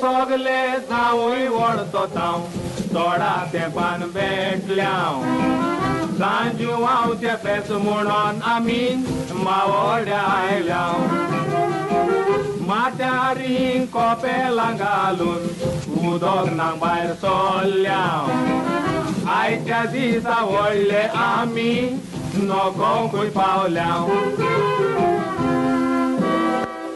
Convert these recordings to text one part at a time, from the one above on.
सोगले जावूय व्हडतो तांव थोडा तेंपान भेटल्या सांजू हांव ते फेस म्हणून आमी मावड्या आयल्या माथ्यारी कोपेलां घालून उदक नांग भायर सोल्ल्या आयच्या दिसा व्हडले आमी नोकोंकूय पावल्या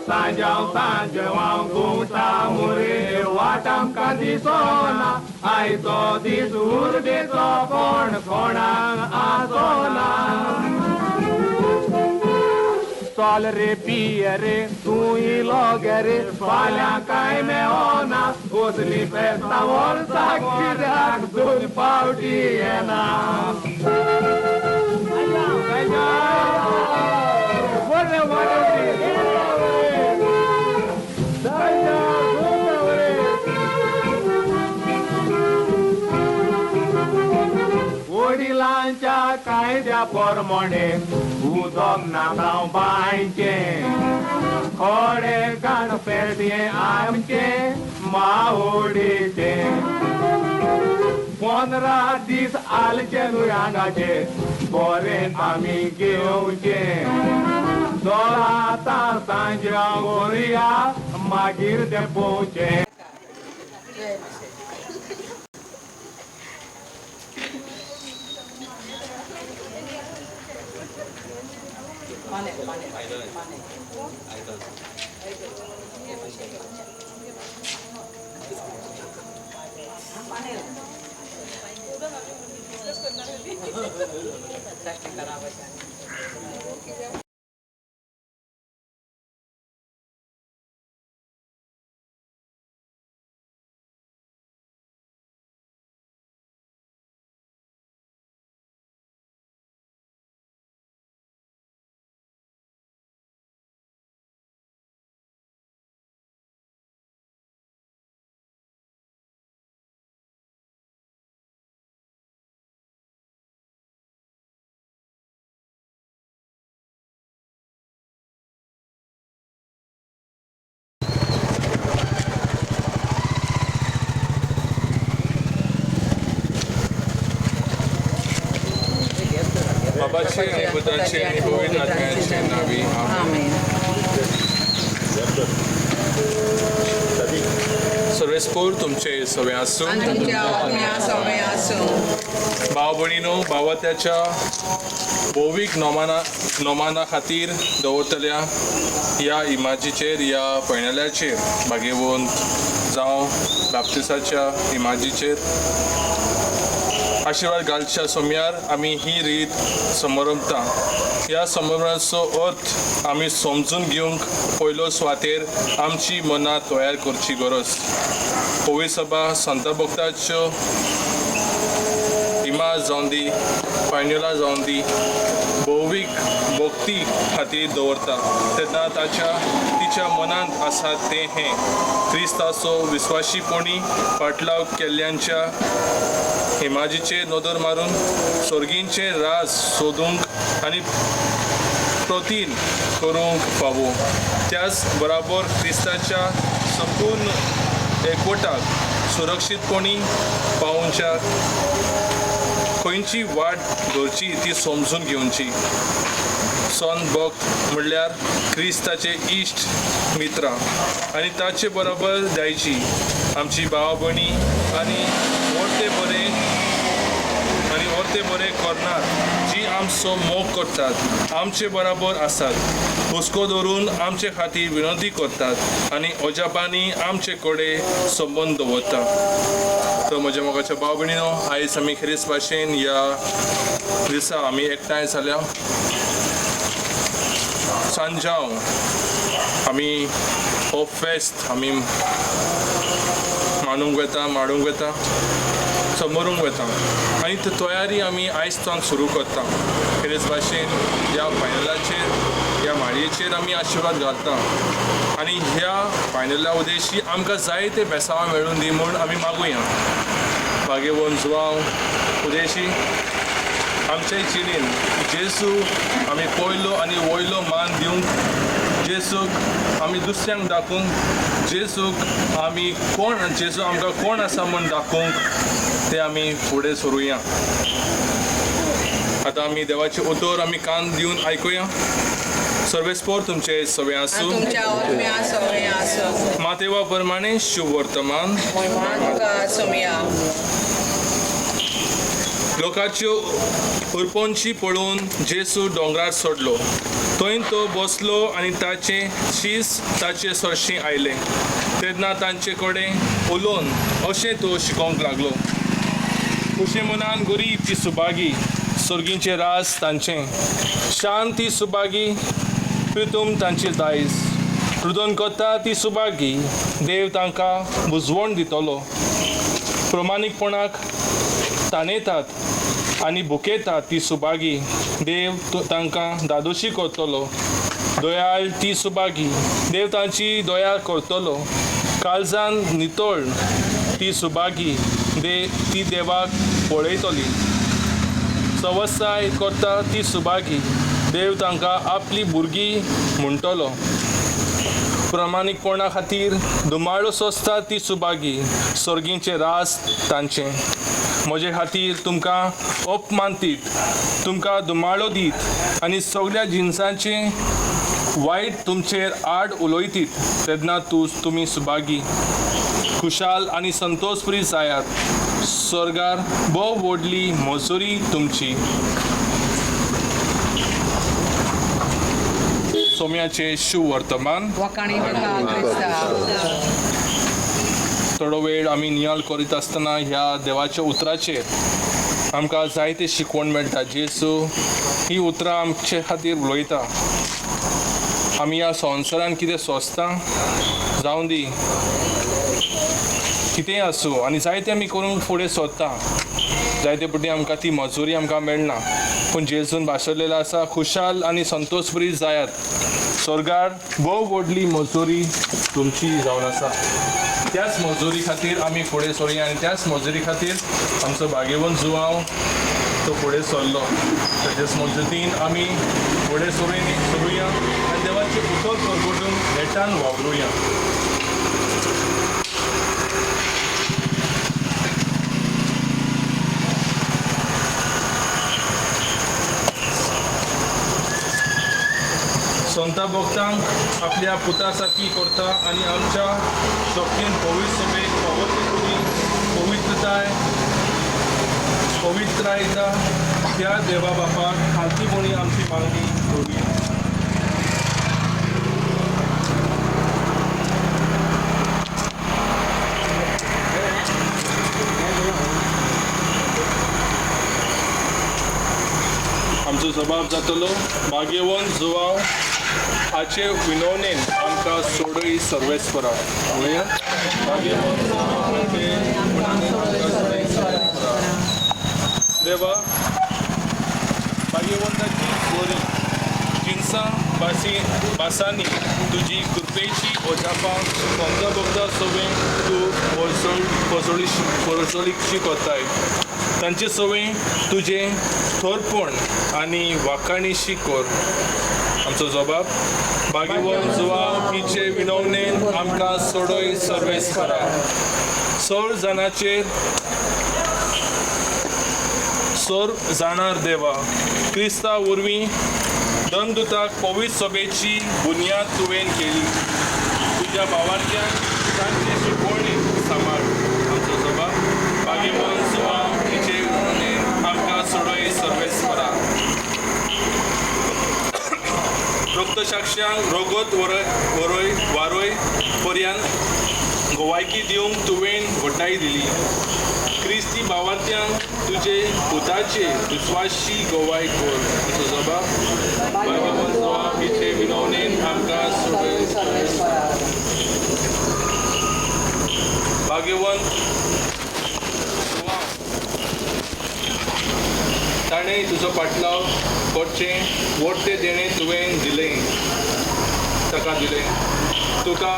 सांजाव सांजवांव गुंवता मुरे वाट आमकां दिसोना आयचो दीस उर्बेचो कोण कोणाक आसोना चल रे पिये रे तूं इलो गे रे फाल्यां कांय मेळोना कसली फेस्तां वर्साक कित्याक दोन पावटी येना वडिलांच्या कायद्या पोरमोणे उदक नाताव बांयचे खोडे गाण फेरये आमचे मावडीचे 15 दीस आलचे न्हू हांगाचे बरें आमी घेवचे दोळा सांजा व्हरया मागीर ते पोवचे बाबाचे आणि बुद्धाचे आणि पवित्र आत्म्याचे नावी आमेन. सर्वेस्पोर तुमचे सवे आसूं भाव भयणीनो भावात्याच्या भौवीक नोमाना खातीर दवरतल्या ह्या इमाजीचेर ह्या पैणेल्याचेर भागेवंत जावं बाप्तिसाच्या इमाजीचेर आशीर्वाद घालच्या सोम्यार आमी ही रीत समरंभता ह्या समरंभाचो अर्थ आमी समजून घेवंक पयलो सुवातेर आमची मनां तयार करची गरज पवित्र सभा संत भक्ताच्यो इमाज जावन दी पैन्युला जावन दी भौवीक भक्ती खातीर दवरता तेन्ना तिच्या मनांत आसा तें हें क्रिस्ताचो विस्वाशीपणी पाटलाव केल्ल्यांच्या इमाजीचेर नदर मारून स्वर्गींचे राज सोदूंक आनी प्रतीन करूंक फावो त्याच बराबर क्रिस्ताच्या संपूर्ण एकवटाक सुरक्षीतपणी पावोवच्या खंयची वाट धरची ती समजून घेवची संत भक्त म्हणल्यार क्रिस्ताचे इश्ट मित्र आनी ताचे बरोबर जायची आमची भाव भयणी आनी व्हरते बरें करणार जी आमचो मोग करतात आमचे बरोबर आसात हुस्को धरून आमचे खातीर विनंती करतात आनी अजापांनी आमचे कडेन संबंद दवरतात तर म्हज्या मोगाच्या भाव भयणीनो आयज आमी खेरीस भाशेन ह्या दिसा आमी एकठांय जाल्या सांजाव आमी हो फेस्त आमी माडूंक वेता समोरूंक वता आनी ती तयारी आमी आयजच्यान सुरू करता खेरीस भाशेन ह्या फायनलाचेर ह्या माळयेचेर आमी आशिर्वाद घालता आनी ह्या फायनला उद्देशी आमकां जायते बेसावां मेळून दी म्हूण आमी मागुया भाग्यवन जुवांव उद्देशी आमचे चिडीन जेजू आमी पयलो आनी वयलो मान दिवंक जेजूक आमी दुसऱ्यांक दाखोवंक जेजूक आमी जेजू आमकां कोण आसा म्हूण दाखोवंक ते आमी फुडें सरुया. आतां आमी देवाचे उतर आमी कान दिवन आयकुया. सर्वेस्पोर तुमचे सवे आसूं. मातेवा प्रमाणे शुभ वर्तमान. लोकांच्यो उरपोंची पळोवन जेजू दोंगरार सोडलो. थंय तो बसलो आनी ताचे शीस ताचे सरशी आयले. तेन्ना तांचे कडेन उलोवन अशें तो शिकोवंक लागलो. खुशे मनान गोरी ती सुबागी सर्गींचे रास तांचें. शांत ती सुबागी प्रितूम तांची दायज. रुदन कोता ती सुबागी देव तांकां बुजवण दितलो. प्रमाणीकपणाक ताणयतात आनी भुकेतात ती सुबागी देव तांकां दादोशी करतलो. दोयाळ ती सुबागी देव तांची दोया करतलो. काळजान नितळ ती सुबागी ती देवाक पळयतली. सवसाय करता ती सुबागी देव तांकां आपली भुरगीं म्हणटलो. प्रमाणीकपणा खातीर दुमाळो सोंसता ती सुबागी सर्गींचे रास तांचें. म्हजे खातीर तुमकां अपमान दीत, तुमकां दुमाळो दीत आनी सगळ्या जिन्सांचे वायट तुमचेर आड उलयतीत तेन्ना तुमी सुबागी खुशाल आनी संतोषप्री जायात. स्वर्गार भोव व्हडली मजुरी तुमची. सोम्याचे शुभ वर्तमान. थोडो वेळ आमी नियाळ करीत आसतना ह्या देवाच्या उतराचेर आमकां जायते शिकवण मेळटा. जेजू ही उतरां आमचे खातीर उलयता. आमी ह्या संवसारान कितें सोंसता जावं दी कितेंय आसूं आनी जायते आमी करूंक फुडें सोदता. जायते पटी आमकां ती मजुरी आमकां मेळना. पूण जेजून भाशयलेलो आसा खुशाल आनी संतोषप्री जायात. स्वर्गार भोव व्हडली मजुरी तुमची जावन आसा. त्याच मजुरी खातीर आमी फुडें सरुया आनी त्याच मजुरी खातीर आमचो भाग्यवंत जुवांव तो फुडें सरलो. तेजेच मजतीन आमी फुडें सरुया आनी देवाचें उतर परगटून नेटान वावरुया. संता भक्तांक आपल्या पुता सारकी करता आनी आमच्या शक्तीन पवित्र सभेक पवित्रायता त्या देवा बापाक खालतीपणी आमची मागणी करूया. आमचो जबाब जातलो भाग्यवंत जुवांव हाचे विनवणेन आमकां सोडय सर्वेस्परा. देवा भाग्यवंताची गोरी जिन्सां भासांनी तुजी कृपेची ओजापां समजा भोगता सवें तूं पसोळीकशी कोताय. तांचे सवें तुजें थोरपण आनी वाखाणीशी कोर. आमचो जबाब भाग्यवंत जुवांव हिचे विनवणेन आमकां सोडय सर्वेस्परा. सोर जाणार देवा क्रिस्ता वरवीं दनदुताक पवित्र सभेची बुनयाद तुवें केली. तुज्या भावार्थ्यान तांचे शिकवणी सांबाळ. आमचो जबाब भाग्यवंत जुवांव हिचे विनवणेन आमकां सोडय सर्वेस्परा. रक्तसाक्षांक रोगत वारोय पर्यंत गोवायकी दिवंक तुवें घोटाय दिली. क्रिस्ती भावार्थ्यांक तुजे पुताचे विस्वाशी गोवाय कोर. तुजो जबाब भाग्यवंत जुवांव हिचे विनवणेन आमकां सोडय सर्वेस्परा. भाग्यवंत जुवांव ताणें तुजो पाटलाव करचें व्हडलें देणें तुवें दिलें ताका दिलें. तुका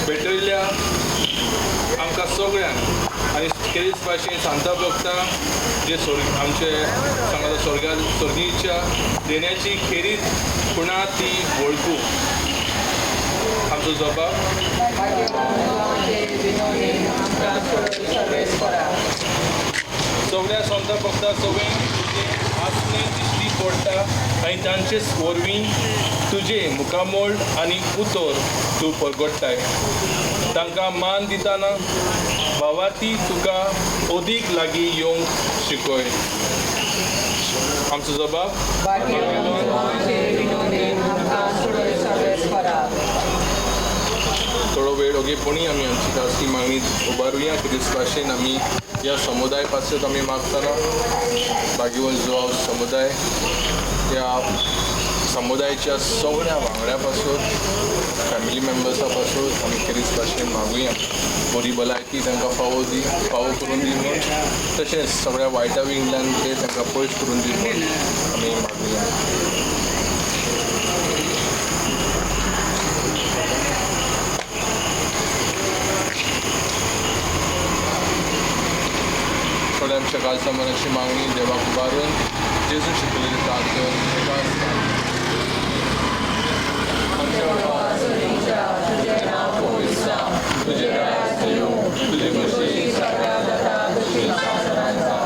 भेटयल्ल्या आमकां सगळ्यांक आनी खेरीत भाशेन सांता भक्तां जे आमचे सांगता स्वर्गीच्या देण्याची खेरीत खुणा ती वळखू. आमचो जबाब सगळ्या संत भक्ता सगळे तुजे आसने दिश्टी पडटा आनी तांचे वरवीं तुजे मुखामोल आनी उतर तूं परगडटाय. तांकां मान दितना भावाती तुका अदीक लागीं येवंक शिकय. आमचो जबाब थोडो वेळ ओगेपणी आमी आमची खासगी मागणी उबारुया. कितें भाशेन आमी ह्या समुदाय पासत आमी मागतना भाग्यवंत जुवांव समुदाय ह्या समुदायाच्या सगळ्या वांगड्या पासून फॅमिली मेंबर्सा पासून आमी कितें भाशेन मागुया बरी भलायकी तांकां फावो करून दी म्हणून, तशेंच सगळ्या वायटा विंगल्यान ते तांकां पयस करून दी म्हणून आमी मागुया. थोड्या आमच्या काळचा मनाची मागणी देवाक उबारून जेजू शिकलेली प्रार्थना एका आसता. तुझे राज येवं, तुझी खुशी सगळ्या जगात कशी शास्त्रांचा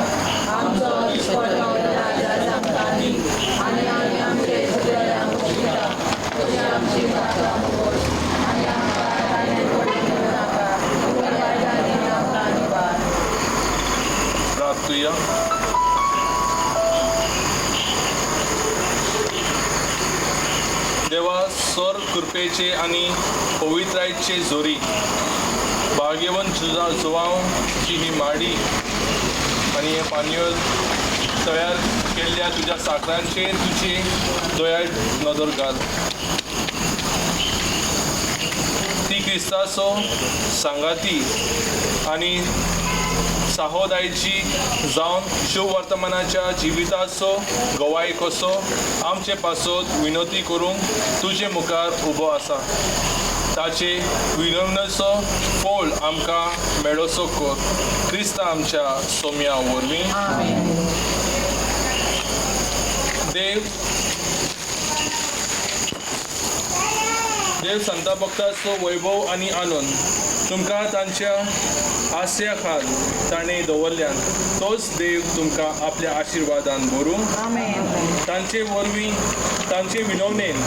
आमचो दिसपट राजा सांगतानी आनी आमी आमचे सगळ्यांक शिकता तुझी आमची माता मोग आनी आमकां आनी पडूंक नाका आनी आमकां निवार. प्रार्थुया. देवा सर कृपेचे आनी पवित्रायचे जोरी भाग्यवंत जुवांवची ही माडी आनी हे पानयोल तयार केल्ल्या तुज्या साकरांचेर तुजी दयाळ नदर घाल. ती क्रिस्ताचो सांगाती आनी साहोदायची जावन शिव वर्तमानाच्या जिविताचो गवाय कसो आमचे पासत विनोती करूंक तुजे मुखार उबो आसा. ताचे विनवणेचो फळ आमकां मेळोसो कर. क्रिस्ता आमच्या सोम्या वरवीं. देव संता भक्ताचो वैभव आनी आनंद तुमकां तांच्या आस्या खाल ताणें दवरल्यान तोच देव तुमकां आपल्या आशिर्वादान भरूं. तांचे वरवीं तांचे विनवणेन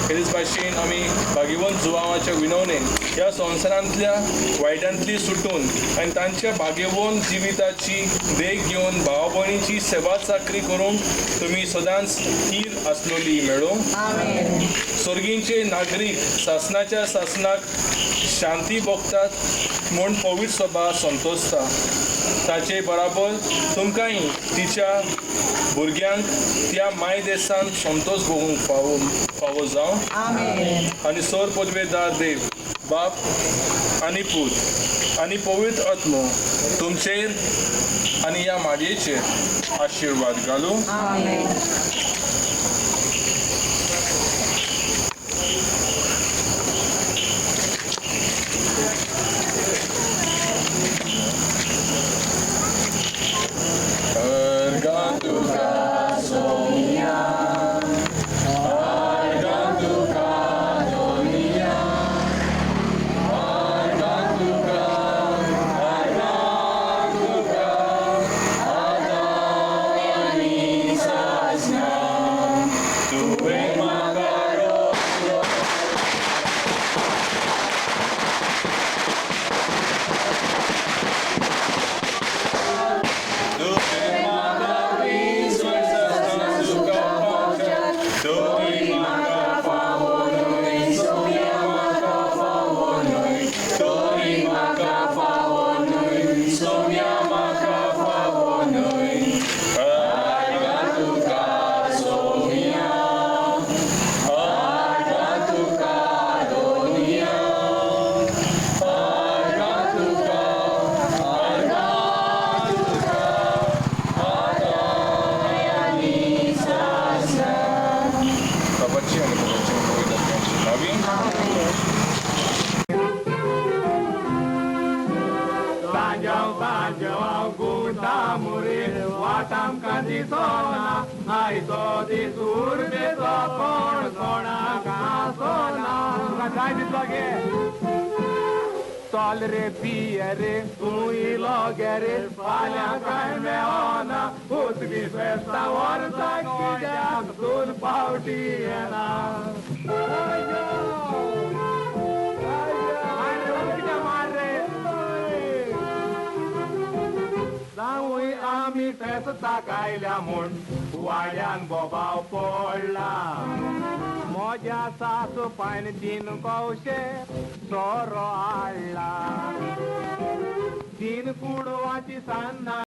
हेच भाशेन आमी भाग्यवंत जुवांवाच्या विनवणेन ह्या संवसारांतल्या वायटांतली सुटून आनी तांच्या भाग्यवंत जिविताची देख घेवन भाव भयणीची सेवा चाकरी करूंक तुमी सदांच स्थिर आसलोली मेळूं. सर्गींचे नागरीक शासनाच्या शासनाक शांती भोगतात म्हूण पवित्र सभा संतोसता. ताचे बराबर तुमकांय तिच्या भुरग्यांक त्या माय देशांत संतोष भोगूंक फावो जावं. आनी सर पदवेदार देव बाप आनी पूत आनी पवित्र आत्मो तुमचेर आनी ह्या माडयेचेर आशिर्वाद घालूं. आयचो दिसूर बेचो कोण कोणाक आसोना तुका जाय दिसलो गे चल रे पिये रे तू इलो गे रे फाल्यां काय मेळना उसली फेस्ता वर्साक कित्याक दोन पावटी येना जावूय आमी फेस्ता कायल्या म्हूण वाड्यान बोबाव पडला मोज्या सासू पायन 3 कौशे सोरो हाडला 3 कुडवाची सान्नां